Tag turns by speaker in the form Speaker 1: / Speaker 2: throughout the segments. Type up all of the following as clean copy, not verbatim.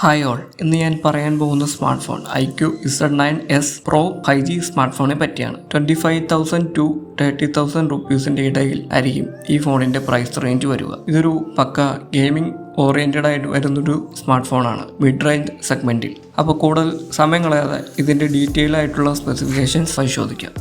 Speaker 1: Hi all, ഇന്ന് ഞാൻ പറയാൻ പോകുന്ന smart phone IQ Z9s Pro 5G smart ഫോണിനെ പറ്റിയാണ്. 25,000 to 30,000 റുപ്പീസിൻ്റെ ഇടയിൽ ആയിരിക്കും ഈ ഫോണിൻ്റെ പ്രൈസ് റേഞ്ച് വരിക. ഇതൊരു പക്ക ഗെയിമിംഗ് ഓറിയൻറ്റഡ് ആയിട്ട് വരുന്നൊരു സ്മാർട്ട് ഫോണാണ് മിഡ് റേഞ്ച് സെഗ്മെൻറ്റിൽ. അപ്പോൾ കൂടുതൽ സമയം കളയാതെ ഇതിൻ്റെ ഡീറ്റെയിൽ ആയിട്ടുള്ള സ്പെസിഫിക്കേഷൻസ് പരിശോധിക്കാം.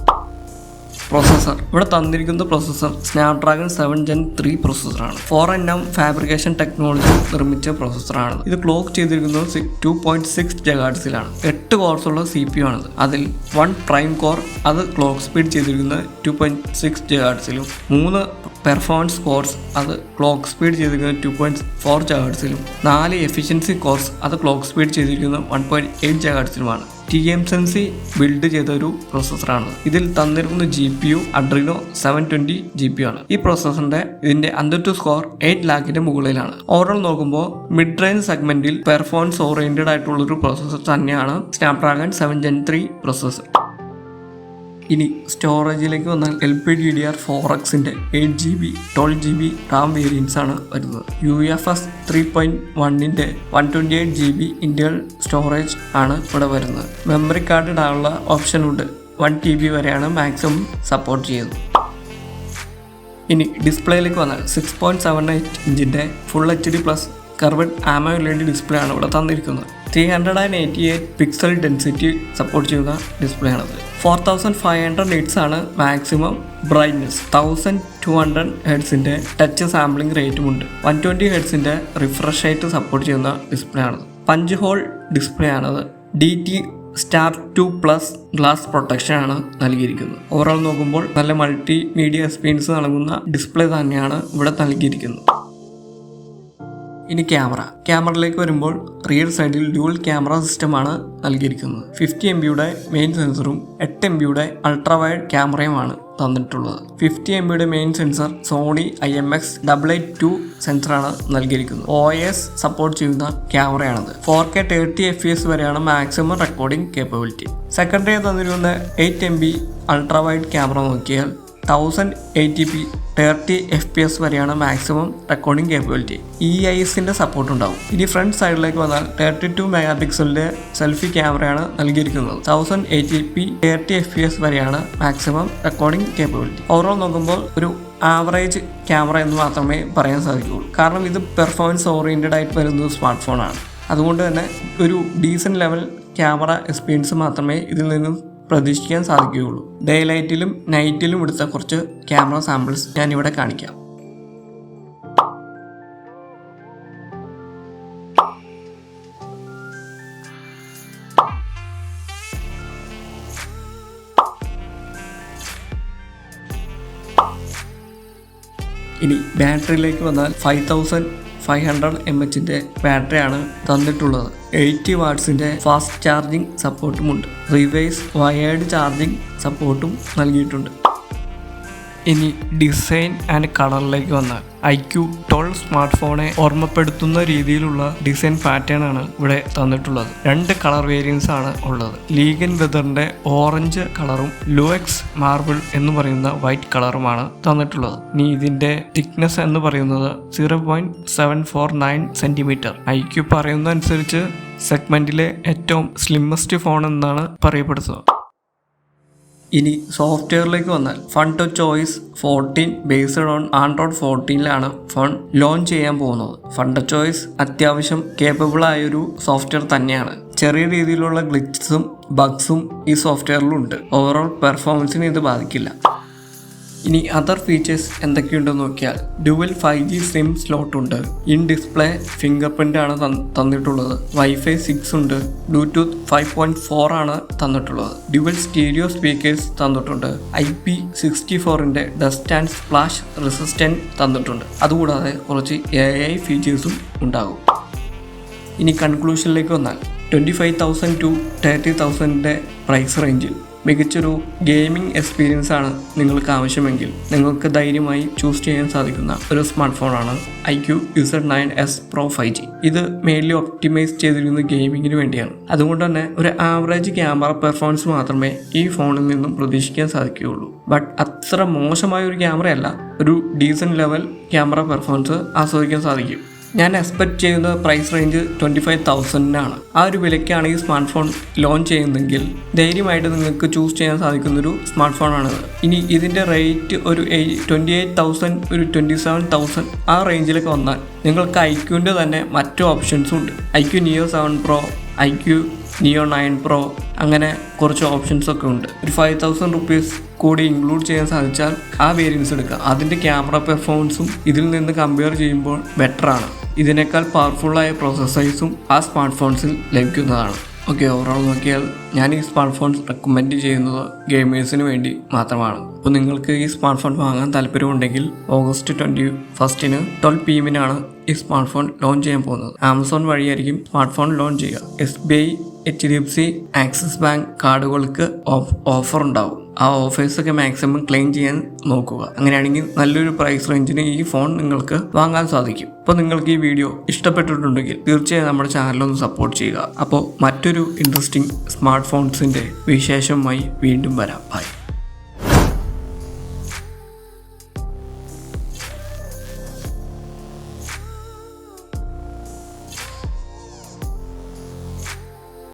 Speaker 1: പ്രോസസ്സർ ഇവിടെ തന്നിരിക്കുന്ന processor Snapdragon 7 Gen 3 പ്രോസസ്സറാണ്. 4nm fabrication technology നിർമ്മിച്ച പ്രോസസ്സറാണ്. ഇത് ക്ലോക്ക് ചെയ്തിരിക്കുന്നത് 2.6 GHz-ലാണ്. 8 കോർസുള്ള CPU ആണിത്. അതിൽ 1 പ്രൈം കോർ, അത് ക്ലോക്ക് സ്പീഡ് ചെയ്തിരിക്കുന്നത് 2.6 GHz-ലും 3 പെർഫോമൻസ് കോർസ്, അത് ക്ലോക്ക് സ്പീഡ് ചെയ്തിരിക്കുന്നത് 2.4 GHz-ലും 4 എഫിഷ്യൻസി കോർസ്, അത് ക്ലോക്ക് സ്പീഡ് ചെയ്തിരിക്കുന്നത് 1.8 GHz-ലുമാണ്. TSMC ബിൽഡ് ചെയ്ത ഒരു പ്രോസസ്സറാണ്. ഇതിൽ തന്നിരിക്കുന്ന GPU Adreno 720 GPU ആണ്. ഈ പ്രോസസ്സറിന്റെ ഇതിന്റെ AnTuTu സ്കോർ 8 lakhന്റെ മുകളിലാണ്. ഓവറോൾ നോക്കുമ്പോൾ മിഡ് റേഞ്ച് സെഗ്മെന്റിൽ പെർഫോമൻസ് ഓറിയന്റഡ് ആയിട്ടുള്ള ഒരു പ്രോസസ്സർ തന്നെയാണ് സ്നാപ്ഡ്രാഗൺ 7 Gen 3 പ്രോസസ്സർ. ഇനി സ്റ്റോറേജിലേക്ക് വന്നാൽ LPDDR4Xന്റെ 8GB 12GB റാം വേരിയൻസ് ആണ് വരുന്നത്. UFS 3.1ന്റെ 128GB ഇന്റേണൽ സ്റ്റോറേജ് ആണ് ഇവിടെ വരുന്നത്. മെമ്മറി കാർഡ് ഇടാനുള്ള ഓപ്ഷൻ ഉണ്ട്. 1TB വരെയാണ് മാക്സിമം സപ്പോർട്ട് ചെയ്യുന്നത്. ഇനി ഡിസ്പ്ലേയിലേക്ക് വന്നാൽ 6.78 ഇഞ്ചിന്റെ full HD+ curved AMOLED display ആണ് ഇവിടെ തന്നിരിക്കുന്നത്. 388 പിക്സൽ ഡെൻസിറ്റി സപ്പോർട്ട് ചെയ്യുന്ന ഡിസ്പ്ലേ ആണത്. 4500 നിറ്റ്സ് ആണ് മാക്സിമം ബ്രൈറ്റ്നസ്. 1200 ഹെർട്സിന്റെ ടച്ച് സാമ്പിളിംഗ് റേറ്റുമുണ്ട്. 120 ഹെർട്സിന്റെ റിഫ്രഷ് റേറ്റ് സപ്പോർട്ട് ചെയ്യുന്ന ഡിസ്പ്ലേ ആണത്. പഞ്ച് ഹോൾ ഡിസ്പ്ലേ ആണത്. DT Star 2+ ഗ്ലാസ് പ്രൊട്ടക്ഷൻ ആണ് നൽകിയിരിക്കുന്നത്. ഓവറോൾ നോക്കുമ്പോൾ നല്ല മൾട്ടി മീഡിയ എക്സ്പീരിയൻസ് നൽകുന്ന ഡിസ്പ്ലേ തന്നെയാണ് ഇവിടെ നൽകിയിരിക്കുന്നത്. ഇനി ക്യാമറയിലേക്ക് വരുമ്പോൾ റിയർ സൈഡിൽ ഡ്യുവൽ ക്യാമറ സിസ്റ്റമാണ് നൽകിയിരിക്കുന്നത്. 50 MBയുടെ മെയിൻ സെൻസറും 8 MBയുടെ അൾട്രാ വൈഡ് ക്യാമറയുമാണ് തന്നിട്ടുള്ളത്. 50 MBയുടെ മെയിൻ സെൻസർ സോണി IMX882 സെൻസറാണ് നൽകിയിരിക്കുന്നത്. OIS സപ്പോർട്ട് ചെയ്യുന്ന ക്യാമറയാണത്. 4K 30 FPS വരെയാണ് മാക്സിമം റെക്കോർഡിംഗ് കേപ്പബിലിറ്റി. സെക്കൻഡറി തന്നിരിക്കുന്ന 8 MB അൾട്രാ വൈഡ് ക്യാമറ നോക്കിയാൽ 1080p 30 FPS വരെയാണ് മാക്സിമം റെക്കോർഡിംഗ് കേപ്പബിലിറ്റി. EISന്റെ സപ്പോർട്ട് ഉണ്ടാവും. ഇനി ഫ്രണ്ട് സൈഡിലേക്ക് വന്നാൽ 32 മെഗാപിക്സലിന്റെ സെൽഫി ക്യാമറയാണ് നൽകിയിരിക്കുന്നത്. 1080p 30 FPS വരെയാണ് മാക്സിമം റെക്കോർഡിംഗ് കേപ്പബിലിറ്റി. ഓവറോൾ നോക്കുമ്പോൾ ഒരു ആവറേജ് ക്യാമറ എന്ന് മാത്രമേ പറയാൻ സാധിക്കുകയുള്ളൂ. കാരണം ഇത് പെർഫോമൻസ് ഓറിയന്റഡ് ആയിട്ട് വരുന്ന സ്മാർട്ട് ഫോണാണ്. അതുകൊണ്ട് തന്നെ ഒരു ഡീസൻറ്റ് ലെവൽ ക്യാമറ എക്സ്പീരിയൻസ് മാത്രമേ ഇതിൽ നിന്നും പ്രതീക്ഷിക്കാൻ സാധിക്കുകയുള്ളൂ. ഡേ ലൈറ്റിലും നൈറ്റിലും എടുത്ത കുറച്ച് ക്യാമറ സാമ്പിൾസ് ഞാനിവിടെ കാണിക്കാം. ഇനി ബാറ്ററിയിലേക്ക് വന്നാൽ 5500 mAhന്റെ ബാറ്ററിയാണ് തന്നിട്ടുള്ളത്. 80 വാട്ട്സിന്റെ ഫാസ്റ്റ് ചാർജിങ് സപ്പോർട്ടുമുണ്ട്. റിവേഴ്സ് വയേർഡ് ചാർജിങ് സപ്പോർട്ടും നൽകിയിട്ടുണ്ട്. ഇനി ഡിസൈൻ ആൻഡ് കളറിലേക്ക് വന്നാൽ IQ12 സ്മാർട്ട് ഫോണെ ഓർമ്മപ്പെടുത്തുന്ന രീതിയിലുള്ള ഡിസൈൻ പാറ്റേൺ ആണ് ഇവിടെ തന്നിട്ടുള്ളത്. 2 കളർ വേരിയൻസ് ആണ് ഉള്ളത്. ലീഗൻ വെതറിന്റെ ഓറഞ്ച് കളറും ലൂഎക്സ് മാർബിൾ എന്ന് പറയുന്ന വൈറ്റ് കളറുമാണ് തന്നിട്ടുള്ളത്. ഇനി ഇതിന്റെ തിക്നെസ് എന്ന് പറയുന്നത് 0.749 സെന്റിമീറ്റർ. IQ പറയുന്ന അനുസരിച്ച് സെഗ്മെന്റിലെ ഏറ്റവും സ്ലിമ്മസ്റ്റ് ഫോൺ എന്നാണ് പറയപ്പെടുന്നത്. ഇനി സോഫ്റ്റ്വെയറിലേക്ക് വന്നാൽ FunTouchOS 14 ബേസ്ഡ് ഓൺ Android 14ലാണ് ഫോൺ ലോഞ്ച് ചെയ്യാൻ പോകുന്നത്. FunTouchOS അത്യാവശ്യം കേപ്പബിൾ ആയൊരു സോഫ്റ്റ്വെയർ തന്നെയാണ്. ചെറിയ രീതിയിലുള്ള ഗ്ലിച്ചസും ബഗ്സും ഈ സോഫ്റ്റ്വെയറിലുണ്ട്. ഓവറോൾ പെർഫോമൻസിന് ഇത് ബാധിക്കില്ല. ഇനി അതർ ഫീച്ചേഴ്സ് എന്തൊക്കെയുണ്ടെന്ന് നോക്കിയാൽ ഡ്യുവൽ 5G സിം സ്ലോട്ട് ഉണ്ട്. ഇൻ ഡിസ്പ്ലേ ഫിംഗർ പ്രിന്റ് ആണ് തന്നിട്ടുള്ളത്. Wi-Fi 6 ഉണ്ട്. Bluetooth 5.4 ആണ് തന്നിട്ടുള്ളത്. ഡ്യുവൽ സ്റ്റീരിയോ സ്പീക്കേഴ്സ് തന്നിട്ടുണ്ട്. IP64ന്റെ ഡസ്റ്റ് ആൻഡ് സ്പ്ലാഷ് റെസിസ്റ്റന്റ് തന്നിട്ടുണ്ട്. അതുകൂടാതെ കുറച്ച് AI ഫീച്ചേഴ്സും ഉണ്ടാകും. ഇനി കൺക്ലൂഷനിലേക്ക് വന്നാൽ 25,000 to 30,000ന്റെ പ്രൈസ് റേഞ്ചിൽ മികച്ചൊരു ഗെയിമിംഗ് എക്സ്പീരിയൻസ് ആണ് നിങ്ങൾക്ക് ആവശ്യമെങ്കിൽ നിങ്ങൾക്ക് ധൈര്യമായി ചൂസ് ചെയ്യാൻ സാധിക്കുന്ന ഒരു സ്മാർട്ട് ഫോണാണ് IQ Z9s Pro 5G. ഇത് മെയിൻലി ഒപ്റ്റിമൈസ് ചെയ്തിരിക്കുന്ന ഗെയിമിങ്ങിന് വേണ്ടിയാണ്. അതുകൊണ്ട് തന്നെ ഒരു ആവറേജ് ക്യാമറ പെർഫോമൻസ് മാത്രമേ ഈ ഫോണിൽ നിന്നും പ്രതീക്ഷിക്കാൻ സാധിക്കുകയുള്ളൂ. ബട്ട് അത്ര മോശമായ ഒരു ക്യാമറയല്ല, ഒരു ഡീസൻറ്റ് ലെവൽ ക്യാമറ പെർഫോമൻസ് ആസ്വദിക്കാൻ സാധിക്കും. ഞാൻ എക്സ്പെക്ട് ചെയ്യുന്ന പ്രൈസ് റേഞ്ച് 25,000-നാണ്. ആ ഒരു വിലയ്ക്കാണ് ഈ സ്മാർട്ട് ഫോൺ ലോഞ്ച് ചെയ്യുന്നതെങ്കിൽ ധൈര്യമായിട്ട് നിങ്ങൾക്ക് ചൂസ് ചെയ്യാൻ സാധിക്കുന്നൊരു സ്മാർട്ട് ഫോണാണിത്. ഇനി ഇതിൻ്റെ റേറ്റ് ഒരു 28,000, ഒരു 27,000 ആ റേഞ്ചിലൊക്കെ വന്നാൽ നിങ്ങൾക്ക് ഐക്യൂൻ്റെ തന്നെ മറ്റു ഓപ്ഷൻസും ഉണ്ട്. iQOO Neo 7 Pro, iQOO Neo 9 Pro, അങ്ങനെ കുറച്ച് ഓപ്ഷൻസൊക്കെ ഉണ്ട്. ഒരു 5,000 റുപ്പീസ് കൂടി ഇൻക്ലൂഡ് ചെയ്യാൻ സാധിച്ചാൽ ആ വേരിയൻസ് എടുക്കുക. അതിൻ്റെ ക്യാമറ പെർഫോമൻസും ഇതിൽ നിന്ന് കമ്പയർ ചെയ്യുമ്പോൾ ബെറ്ററാണ്. ഇതിനേക്കാൾ പവർഫുള്ളായ പ്രോസസ്സേഴ്സും ആ സ്മാർട്ട് ഫോൺസിൽ ലഭിക്കുന്നതാണ്. ഓക്കെ, ഓവറോൾ നോക്കിയാൽ ഞാൻ ഈ സ്മാർട്ട് ഫോൺ റെക്കമെൻഡ് ചെയ്യുന്നത് ഗെയിമേഴ്സിന് വേണ്ടി മാത്രമാണ്. അപ്പോൾ നിങ്ങൾക്ക് ഈ സ്മാർട്ട് ഫോൺ വാങ്ങാൻ താല്പര്യമുണ്ടെങ്കിൽ August 21 12 PM ഈ സ്മാർട്ട് ഫോൺ ലോഞ്ച് ചെയ്യാൻ പോകുന്നത്. ആമസോൺ വഴിയായിരിക്കും സ്മാർട്ട് ഫോൺ ലോഞ്ച് ചെയ്യുക. SBI, HDFC, ആക്സിസ് ബാങ്ക് കാർഡുകൾക്ക് ഓഫർ ഉണ്ടാവും. ആ ഓഫേഴ്സൊക്കെ മാക്സിമം ക്ലെയിം ചെയ്യാൻ നോക്കുക. അങ്ങനെയാണെങ്കിൽ നല്ലൊരു പ്രൈസ് റേഞ്ചിന് ഈ ഫോൺ നിങ്ങൾക്ക് വാങ്ങാൻ സാധിക്കും. അപ്പോൾ നിങ്ങൾക്ക് ഈ വീഡിയോ ഇഷ്ടപ്പെട്ടിട്ടുണ്ടെങ്കിൽ തീർച്ചയായും നമ്മുടെ ചാനലൊന്ന് സപ്പോർട്ട് ചെയ്യുക. അപ്പോൾ മറ്റൊരു ഇൻട്രസ്റ്റിംഗ് സ്മാർട്ട് ഫോൺസിൻ്റെ വിശേഷമായി വീണ്ടും വരാം. ബൈ.